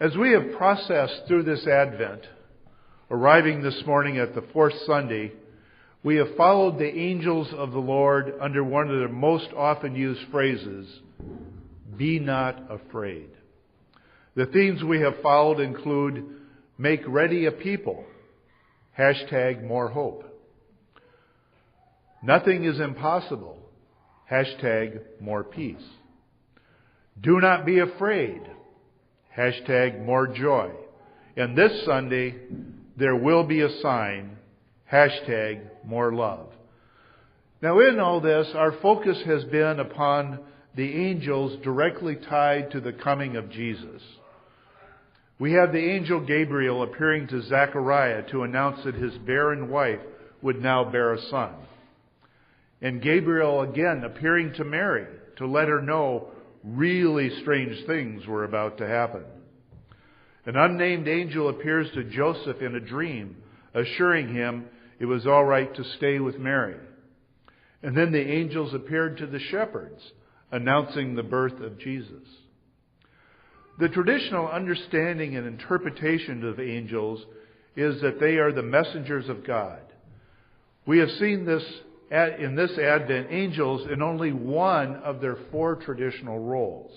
As we have processed through this Advent, arriving this morning at the fourth Sunday, we have followed the angels of the Lord under one of the most often used phrases, be not afraid. The themes we have followed include make ready a people, hashtag more hope. Nothing is impossible, hashtag more peace. Do not be afraid, hashtag more joy. And this Sunday, there will be a sign, hashtag more love. Now in all this, our focus has been upon the angels directly tied to the coming of Jesus. We have the angel Gabriel appearing to Zechariah to announce that his barren wife would now bear a son. And Gabriel again appearing to Mary to let her know really strange things were about to happen. An unnamed angel appears to Joseph in a dream, assuring him it was all right to stay with Mary. And then the angels appeared to the shepherds, announcing the birth of Jesus. The traditional understanding and interpretation of angels is that they are the messengers of God. We have seen this in this Advent, angels in only one of their four traditional roles,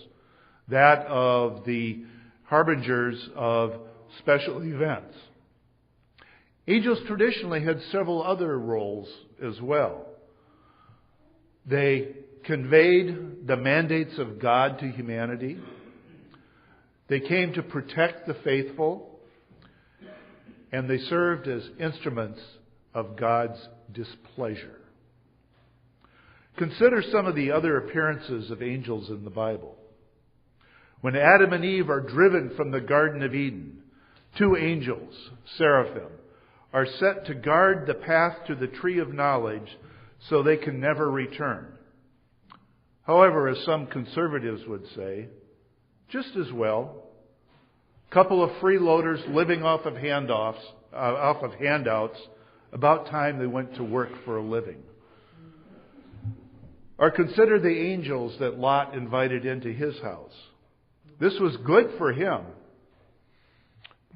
that of the harbingers of special events. Angels traditionally had several other roles as well. They conveyed the mandates of God to humanity. They came to protect the faithful, and they served as instruments of God's displeasure. Consider some of the other appearances of angels in the Bible. When Adam and Eve are driven from the Garden of Eden, two angels, seraphim, are set to guard the path to the tree of knowledge so they can never return. However, as some conservatives would say, just as well, a couple of freeloaders living off of handouts, about time they went to work for a living. Or consider the angels that Lot invited into his house. This was good for him,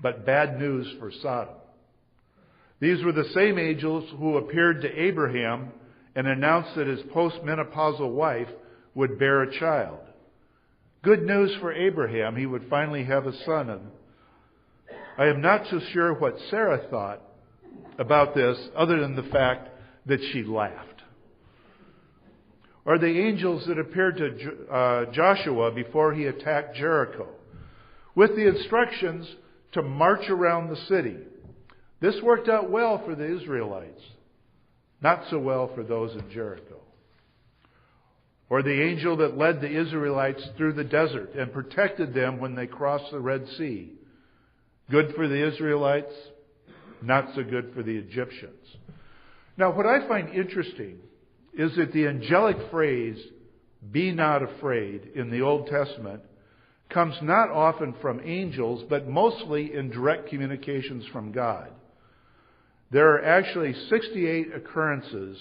but bad news for Sodom. These were the same angels who appeared to Abraham and announced that his postmenopausal wife would bear a child. Good news for Abraham, he would finally have a son. And I am not so sure what Sarah thought about this, other than the fact that she laughed. Or the angels that appeared to Joshua before he attacked Jericho, with the instructions to march around the city. This worked out well for the Israelites, not so well for those in Jericho. Or the angel that led the Israelites through the desert and protected them when they crossed the Red Sea. Good for the Israelites, not so good for the Egyptians. Now, what I find interesting is that the angelic phrase, be not afraid, in the Old Testament comes not often from angels, but mostly in direct communications from God. There are actually 68 occurrences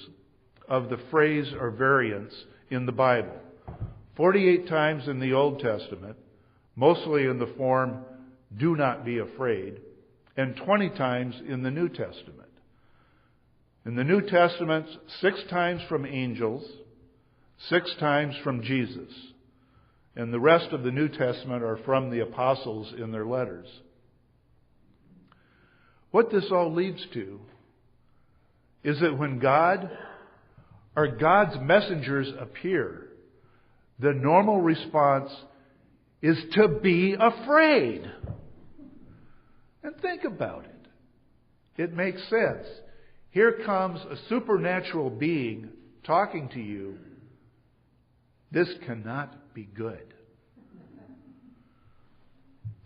of the phrase or variants in the Bible. 48 times in the Old Testament, mostly in the form, do not be afraid, and 20 times in the New Testament. In the New Testament, 6 times from angels, 6 times from Jesus. And the rest of the New Testament are from the apostles in their letters. What this all leads to is that when God or God's messengers appear, the normal response is to be afraid. And think about it. It makes sense. Here comes a supernatural being talking to you. This cannot be good.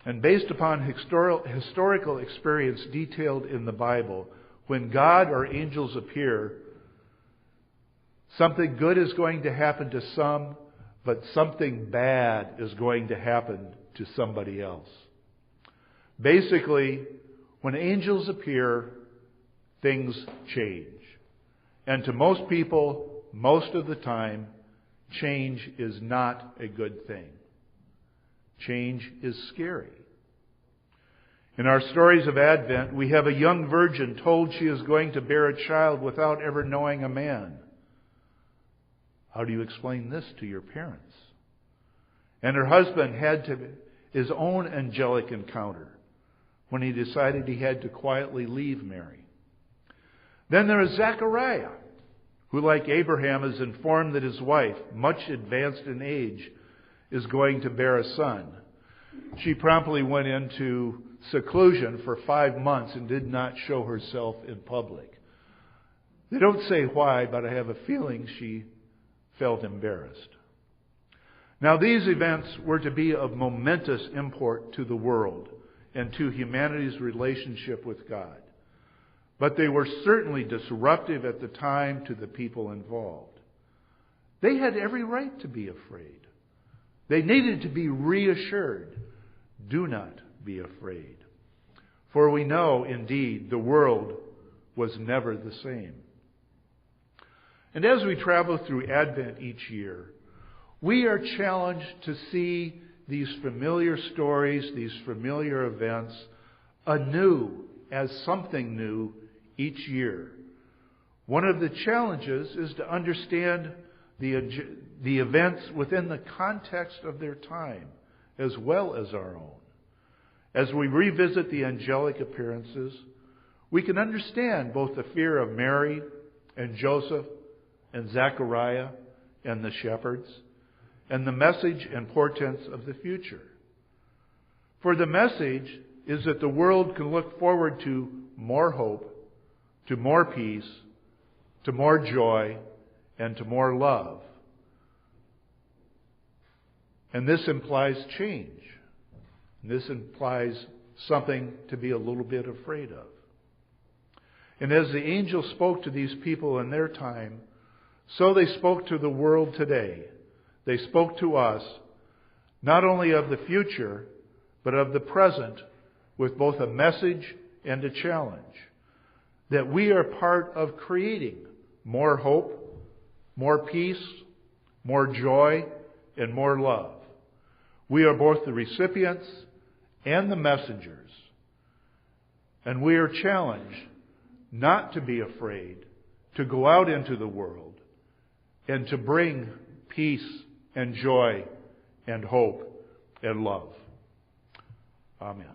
And based upon historical experience detailed in the Bible, when God or angels appear, something good is going to happen to some, but something bad is going to happen to somebody else. Basically, when angels appear, things change. And to most people, most of the time, change is not a good thing. Change is scary. In our stories of Advent, we have a young virgin told she is going to bear a child without ever knowing a man. How do you explain this to your parents? And her husband had his own angelic encounter when he decided he had to quietly leave Mary. Then there is Zechariah, who, like Abraham, is informed that his wife, much advanced in age, is going to bear a son. She promptly went into seclusion for 5 months and did not show herself in public. They don't say why, but I have a feeling she felt embarrassed. Now, these events were to be of momentous import to the world and to humanity's relationship with God. But they were certainly disruptive at the time to the people involved. They had every right to be afraid. They needed to be reassured. Do not be afraid. For we know, indeed, the world was never the same. And as we travel through Advent each year, we are challenged to see these familiar stories, these familiar events, anew as something new each year. One of the challenges is to understand the events within the context of their time, as well as our own. As we revisit the angelic appearances, we can understand both the fear of Mary and Joseph and Zechariah and the shepherds, and the message and portents of the future. For the message is that the world can look forward to more hope, to more peace, to more joy, and to more love. And this implies change. This implies something to be a little bit afraid of. And as the angel spoke to these people in their time, so they spoke to the world today. They spoke to us not only of the future, but of the present, with both a message and a challenge. That we are part of creating more hope, more peace, more joy, and more love. We are both the recipients and the messengers. And we are challenged not to be afraid, to go out into the world and to bring peace and joy and hope and love. Amen.